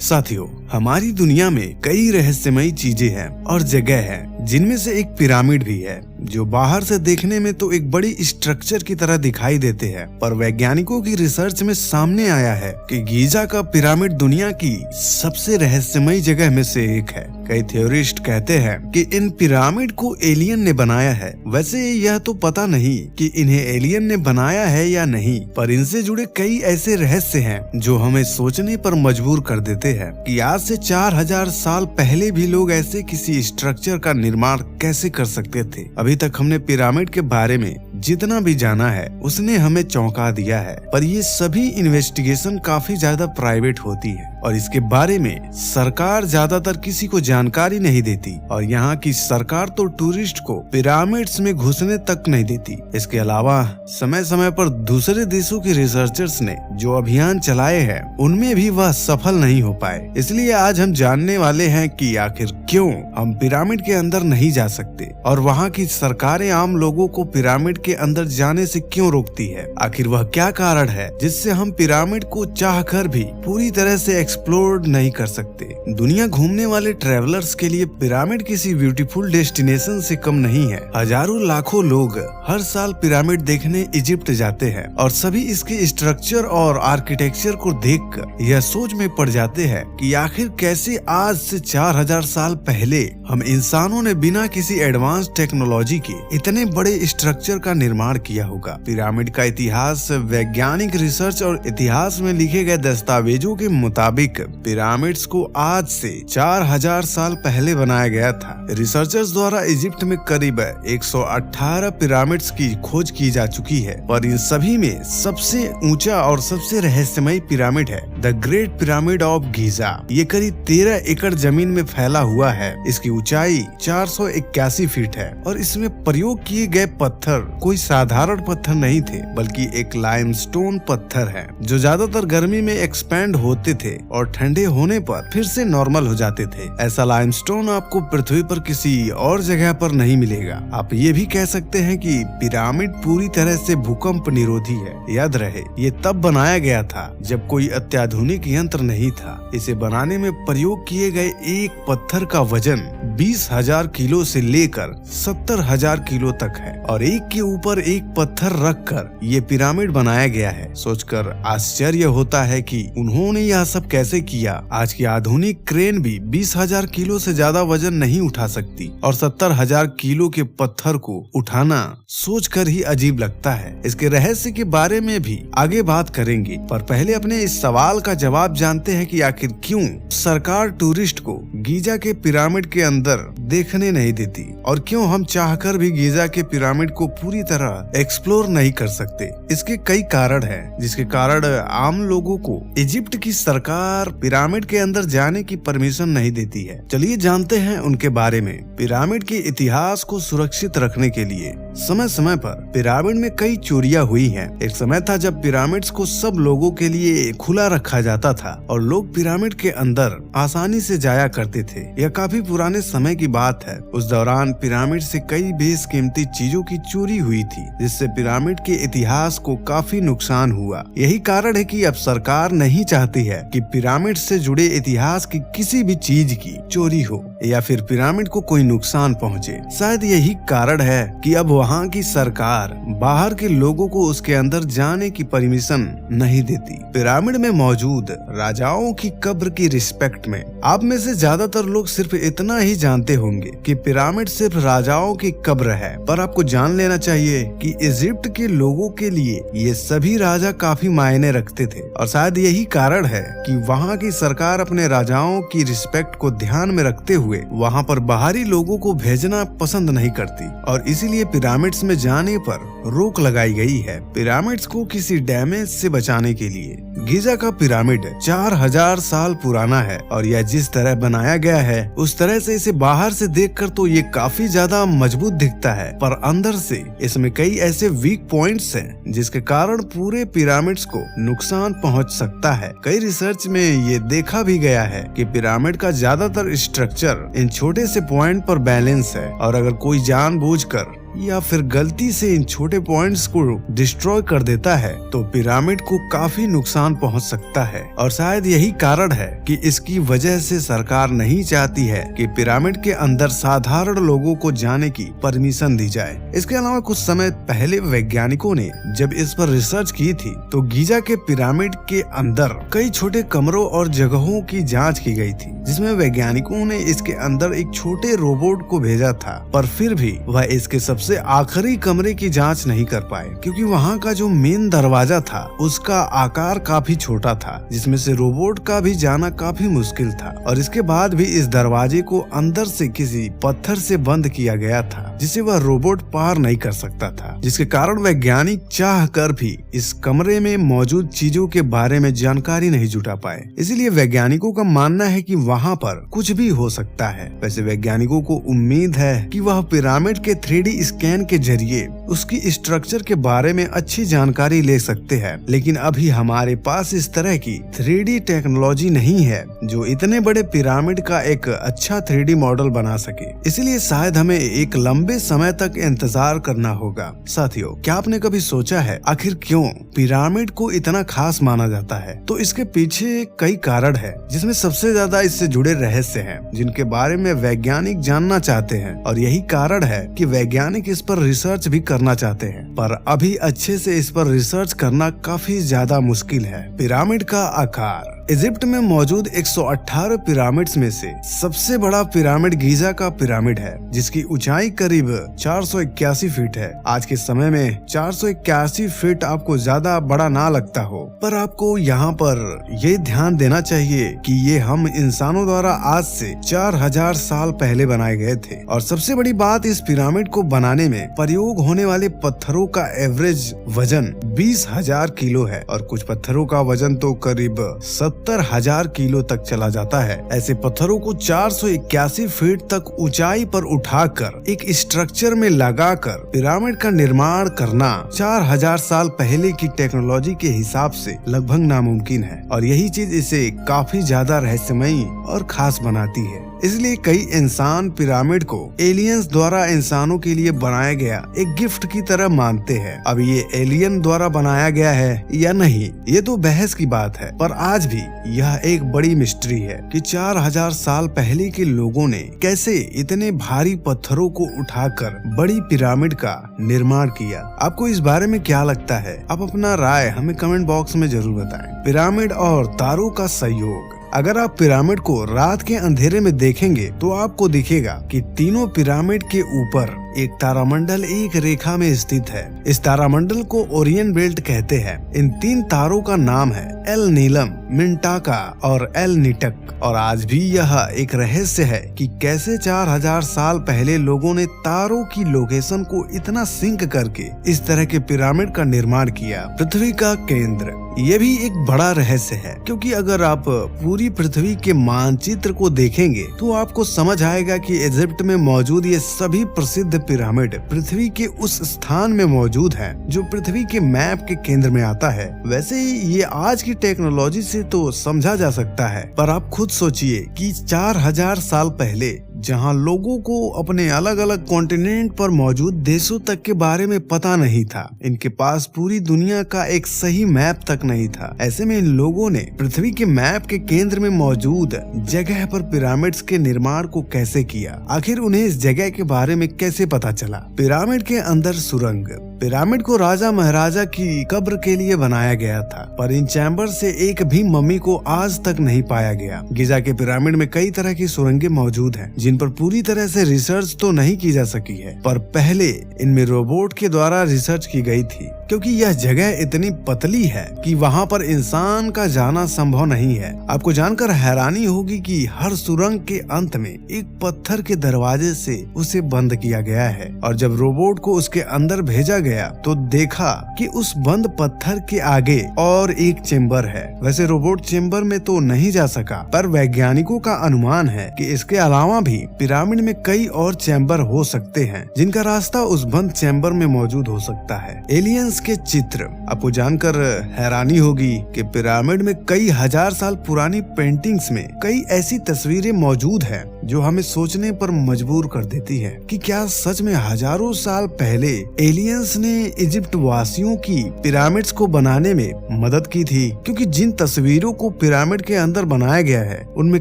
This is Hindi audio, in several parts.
साथियों, हमारी दुनिया में कई रहस्यमयी चीजें हैं और जगह हैं, जिनमें से एक पिरामिड भी है, जो बाहर से देखने में तो एक बड़ी स्ट्रक्चर की तरह दिखाई देते हैं, पर वैज्ञानिकों की रिसर्च में सामने आया है कि गीजा का पिरामिड दुनिया की सबसे रहस्यमयी जगह में से एक है। कई थ्योरिस्ट कहते हैं कि इन पिरामिड को एलियन ने बनाया है। वैसे यह तो पता नहीं कि इन्हें एलियन ने बनाया है या नहीं, पर इनसे जुड़े कई ऐसे रहस्य हैं जो हमें सोचने पर मजबूर कर देते हैं कि आज से 4000 साल पहले भी लोग ऐसे किसी स्ट्रक्चर का निर्माण कैसे कर सकते थे। अभी तक हमने पिरामिड के बारे में जितना भी जाना है उसने हमें चौंका दिया है, पर ये सभी इन्वेस्टिगेशन काफी ज्यादा प्राइवेट होती है और इसके बारे में सरकार ज्यादातर किसी को जानकारी नहीं देती, और यहाँ की सरकार तो टूरिस्ट को पिरामिड्स में घुसने तक नहीं देती। इसके अलावा समय समय पर दूसरे देशों के रिसर्चर्स ने जो अभियान चलाए हैं उनमें भी वह सफल नहीं हो पाए। इसलिए आज हम जानने वाले हैं कि आखिर क्यों हम पिरामिड के अंदर नहीं जा सकते और वहाँ की सरकारें आम लोगों को पिरामिड के अंदर जाने से क्यों रोकती है। आखिर वह क्या कारण है जिससे हम पिरामिड को चाहकर भी पूरी तरह से एक्सप्लोर नहीं कर सकते। दुनिया घूमने वाले ट्रेवलर्स के लिए पिरामिड किसी ब्यूटीफुल डेस्टिनेशन से कम नहीं है। हजारों लाखों लोग हर साल पिरामिड देखने इजिप्ट जाते हैं और सभी इसके स्ट्रक्चर और आर्किटेक्चर को देखकर यह सोच में पड़ जाते हैं कि आखिर कैसे आज से 4000 साल पहले हम इंसानों ने बिना किसी एडवांस टेक्नोलॉजी के इतने बड़े स्ट्रक्चर का निर्माण किया होगा। पिरामिड का इतिहास वैज्ञानिक रिसर्च और इतिहास में लिखे गए दस्तावेजों के मुताबिक पिरामिड्स को आज से 4000 साल पहले बनाया गया था। रिसर्चर्स द्वारा इजिप्ट में करीब 118 पिरामिड्स की खोज की जा चुकी है, पर इन सभी में सबसे ऊंचा और सबसे रहस्यमयी पिरामिड है the great pyramid of Giza. ये करीब 13 एकड़ जमीन में फैला हुआ है। इसकी ऊंचाई 481 फीट है और इसमें प्रयोग किए गए पत्थर कोई साधारण पत्थर नहीं थे, बल्कि एक लाइमस्टोन पत्थर है जो ज्यादातर गर्मी में एक्सपैंड होते थे और ठंडे होने पर फिर से नॉर्मल हो जाते थे। ऐसा लाइमस्टोन आपको पृथ्वी पर किसी और जगह पर नहीं मिलेगा। आप ये भी कह सकते हैं कि पिरामिड पूरी तरह से भूकंप निरोधी है। याद रहे, ये तब बनाया गया था जब कोई अत्याधुनिक यंत्र नहीं था। इसे बनाने में प्रयोग किए गए एक पत्थर का वजन 20,000 किलो से लेकर 70,000 किलो तक है और एक के ऊपर एक पत्थर रखकर ये पिरामिड बनाया गया है। सोचकर आश्चर्य होता है कि उन्होंने यह सब कैसे किया। आज की आधुनिक क्रेन भी 20,000 किलो से ज्यादा वजन नहीं उठा सकती और 70,000 किलो के पत्थर को उठाना सोचकर ही अजीब लगता है। इसके रहस्य के बारे में भी आगे बात करेंगे, पर पहले अपने इस सवाल का जवाब जानते हैं कि आखिर क्यों सरकार टूरिस्ट को गीजा के पिरामिड के अंदर देखने नहीं देती और क्यों हम चाहकर भी गीजा के पिरामिड को पूरी तरह एक्सप्लोर नहीं कर सकते। इसके कई कारण हैं, जिसके कारण आम लोगों को इजिप्ट की सरकार पिरामिड के अंदर जाने की परमिशन नहीं देती है। चलिए जानते हैं उनके बारे में। पिरामिड के इतिहास को सुरक्षित रखने के लिए समय समय पर पिरामिड में कई चोरियां हुई हैं। एक समय था जब पिरामिड्स को सब लोगों के लिए खुला रखा जाता था और लोग पिरामिड के अंदर आसानी से जाया करते थे। यह काफी पुराने समय की बात है। उस दौरान पिरामिड से कई बेशकीमती चीजों की चोरी हुई थी, जिससे पिरामिड के इतिहास को काफी नुकसान हुआ। यही कारण है कि अब सरकार नहीं चाहती है कि पिरामिड से जुड़े इतिहास की किसी भी चीज की चोरी हो या फिर पिरामिड को कोई नुकसान पहुंचे। शायद यही कारण है कि अब वहाँ की सरकार बाहर के लोगों को उसके अंदर जाने की परमिशन नहीं देती। पिरामिड में मौजूद राजाओं की कब्र की रिस्पेक्ट में आप में से ज्यादातर लोग सिर्फ इतना ही जानते होंगे कि पिरामिड सिर्फ राजाओं की कब्र है, पर आपको जान लेना चाहिए कि इजिप्ट के लोगों के लिए ये सभी राजा काफी मायने रखते थे और शायद यही कारण है कि वहाँ की सरकार अपने राजाओं की रिस्पेक्ट को ध्यान में रखते हुए वहाँ पर बाहरी लोगों को भेजना पसंद नहीं करती और इसीलिए पिरामिड्स में जाने पर रोक लगाई गई है। पिरामिड्स को किसी डैमेज से बचाने के लिए गीजा का पिरामिड 4000 साल पुराना है और यह जिस तरह बनाया गया है उस तरह से इसे बाहर से देखकर तो ये काफी ज्यादा मजबूत दिखता है, पर अंदर से इसमें कई ऐसे वीक पॉइंट्स हैं जिसके कारण पूरे पिरामिड्स को नुकसान पहुंच सकता है। कई रिसर्च में ये देखा भी गया है कि पिरामिड का ज्यादातर स्ट्रक्चर इन छोटे से पॉइंट पर बैलेंस है और अगर कोई जानबूझकर या फिर गलती से इन छोटे पॉइंट्स को डिस्ट्रॉय कर देता है तो पिरामिड को काफी नुकसान पहुंच सकता है। और शायद यही कारण है कि इसकी वजह से सरकार नहीं चाहती है कि पिरामिड के अंदर साधारण लोगों को जाने की परमिशन दी जाए। इसके अलावा कुछ समय पहले वैज्ञानिकों ने जब इस पर रिसर्च की थी तो गीजा के पिरामिड के अंदर कई छोटे कमरों और जगहों की जांच की गई थी, जिसमें वैज्ञानिकों ने इसके अंदर एक छोटे रोबोट को भेजा था, पर फिर भी वह इसके सबसे आखिरी कमरे की जांच नहीं कर पाए क्योंकि वहां का जो मेन दरवाजा था उसका आकार काफी छोटा था, जिसमें से रोबोट का भी जाना काफी मुश्किल था। और इसके बाद भी इस दरवाजे को अंदर से किसी पत्थर से बंद किया गया था जिसे वह रोबोट पार नहीं कर सकता था, जिसके कारण वैज्ञानिक चाह कर भी इस कमरे में मौजूद चीजों के बारे में जानकारी नहीं जुटा पाए। इसीलिए वैज्ञानिकों का मानना है कि वहां पर कुछ भी हो सकता है। वैसे वैज्ञानिकों को उम्मीद है कि वह पिरामिड के 3D स्कैन के जरिए उसकी स्ट्रक्चर के बारे में अच्छी जानकारी ले सकते हैं, लेकिन अभी हमारे पास इस तरह की 3D टेक्नोलॉजी नहीं है जो इतने बड़े पिरामिड का एक अच्छा 3D मॉडल बना सके। इसलिए शायद हमें एक लंबे समय तक इंतजार करना होगा। साथियों, क्या आपने कभी सोचा है आखिर क्यों पिरामिड को इतना खास माना जाता है? तो इसके पीछे कई कारण है, जिसमें सबसे ज्यादा इससे जुड़े रहस्य हैं जिनके बारे में वैज्ञानिक जानना चाहते हैं। और यही कारण है कि वैज्ञानिक इस पर रिसर्च भी करना चाहते हैं, पर अभी अच्छे से इस पर रिसर्च करना काफी ज्यादा मुश्किल है। पिरामिड का आकार। इजिप्ट में मौजूद 118 पिरामिड्स में से सबसे बड़ा पिरामिड गीजा का पिरामिड है, जिसकी ऊंचाई करीब 481 फीट है। आज के समय में 481 फीट आपको ज्यादा बड़ा ना लगता हो, पर आपको यहाँ पर ये ध्यान देना चाहिए कि ये हम इंसानों द्वारा आज से 4000 साल पहले बनाए गए थे। और सबसे बड़ी बात, इस पिरामिड को बनाने में प्रयोग होने वाले पत्थरों का एवरेज वजन 20,000 किलो है और कुछ पत्थरों का वजन तो करीब 70,000 किलो तक चला जाता है। ऐसे पत्थरों को 481 फीट तक ऊंचाई पर उठाकर एक स्ट्रक्चर में लगाकर पिरामिड का निर्माण करना 4000 साल पहले की टेक्नोलॉजी के हिसाब से लगभग नामुमकिन है। और यही चीज इसे काफी ज्यादा रहस्यमयी और खास बनाती है। इसलिए कई इंसान पिरामिड को एलियंस द्वारा इंसानों के लिए बनाया गया एक गिफ्ट की तरह मानते हैं। अब ये एलियन द्वारा बनाया गया है या नहीं, ये तो बहस की बात है, पर आज भी यह एक बड़ी मिस्ट्री है कि 4000 साल पहले के लोगों ने कैसे इतने भारी पत्थरों को उठाकर बड़ी पिरामिड का निर्माण किया। आपको इस बारे में क्या लगता है? आप अपना राय हमें कमेंट बॉक्स में जरूर बताएं। पिरामिड और तारों का संयोग। अगर आप पिरामिड को रात के अंधेरे में देखेंगे तो आपको दिखेगा कि तीनों पिरामिड के ऊपर एक तारामंडल एक रेखा में स्थित है। इस तारामंडल को ओरियन बेल्ट कहते हैं। इन 3 तारों का नाम है एल नीलम, मिंटाका और एल निटक। और आज भी यह एक रहस्य है कि कैसे 4000 साल पहले लोगों ने तारों की लोकेशन को इतना सिंक करके इस तरह के पिरामिड का निर्माण किया। पृथ्वी का केंद्र, ये भी एक बड़ा रहस्य है, क्योंकि अगर आप पूरी पृथ्वी के मानचित्र को देखेंगे तो आपको समझ आएगा कि इजिप्ट में मौजूद ये सभी प्रसिद्ध पिरामिड पृथ्वी के उस स्थान में मौजूद हैं जो पृथ्वी के मैप के केंद्र में आता है। वैसे ही ये आज की टेक्नोलॉजी से तो समझा जा सकता है, पर आप खुद सोचिए कि 4000 साल पहले जहां लोगों को अपने अलग अलग कॉन्टिनेंट पर मौजूद देशों तक के बारे में पता नहीं था, इनके पास पूरी दुनिया का एक सही मैप तक नहीं था। ऐसे में इन लोगों ने पृथ्वी के मैप के केंद्र में मौजूद जगह पर पिरामिड्स के निर्माण को कैसे किया? आखिर उन्हें इस जगह के बारे में कैसे पता चला? पिरामिड के अंदर सुरंग। पिरामिड को राजा महाराजा की कब्र के लिए बनाया गया था, पर इन चैम्बर से एक भी मम्मी को आज तक नहीं पाया गया। गिजा के पिरामिड में कई तरह की सुरंगें मौजूद हैं, जिन पर पूरी तरह से रिसर्च तो नहीं की जा सकी है, पर पहले इनमें रोबोट के द्वारा रिसर्च की गई थी, क्योंकि यह जगह इतनी पतली है कि वहाँ पर इंसान का जाना संभव नहीं है। आपको जानकर हैरानी होगी कि हर सुरंग के अंत में एक पत्थर के दरवाजे से उसे बंद किया गया है, और जब रोबोट को उसके अंदर भेजा गया तो देखा कि उस बंद पत्थर के आगे और एक चेम्बर है। वैसे रोबोट चेम्बर में तो नहीं जा सका, पर वैज्ञानिकों का अनुमान है कि इसके अलावा भी पिरामिड में कई और चैम्बर हो सकते हैं, जिनका रास्ता उस बंद चैम्बर में मौजूद हो सकता है। एलियंस के चित्र। आपको जानकर हैरानी होगी कि पिरामिड में कई हजार साल पुरानी पेंटिंग्स में कई ऐसी तस्वीरें मौजूद हैं जो हमें सोचने पर मजबूर कर देती है कि क्या सच में हजारों साल पहले एलियंस ने इजिप्ट वासियों की पिरामिड्स को बनाने में मदद की थी, क्योंकि जिन तस्वीरों को पिरामिड के अंदर बनाया गया है उनमें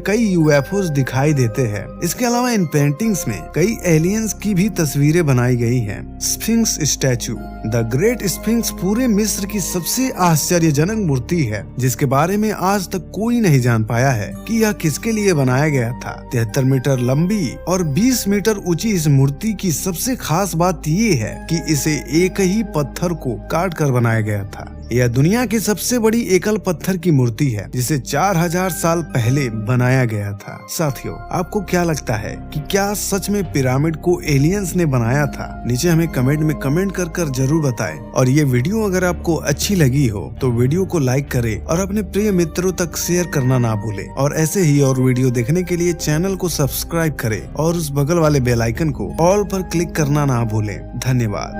कई यूएफओ दिखाई देते हैं। इसके अलावा इन पेंटिंग्स में कई एलियंस की भी तस्वीरें बनाई गई हैं। Sphinx statue, the great sphinx पूरे मिस्र की सबसे आश्चर्यजनक मूर्ति है, जिसके बारे में आज तक कोई नहीं जान पाया है कि यह किसके लिए बनाया गया था। 73 मीटर लंबी और 20 मीटर ऊंची इस मूर्ति की सबसे खास बात ये है कि इसे एक ही पत्थर को काट कर बनाया गया था। यह दुनिया की सबसे बड़ी एकल पत्थर की मूर्ति है, जिसे 4000 साल पहले बनाया गया था। साथियों, आपको क्या लगता है कि क्या सच में पिरामिड को एलियंस ने बनाया था? नीचे हमें कमेंट में कमेंट कर जरूर बताएं। और ये वीडियो अगर आपको अच्छी लगी हो तो वीडियो को लाइक करें और अपने प्रिय मित्रों तक शेयर करना ना भूलें। और ऐसे ही और वीडियो देखने के लिए चैनल को सब्सक्राइब करें और उस बगल वाले बेल आइकन को ऑल पर क्लिक करना ना भूलें। धन्यवाद।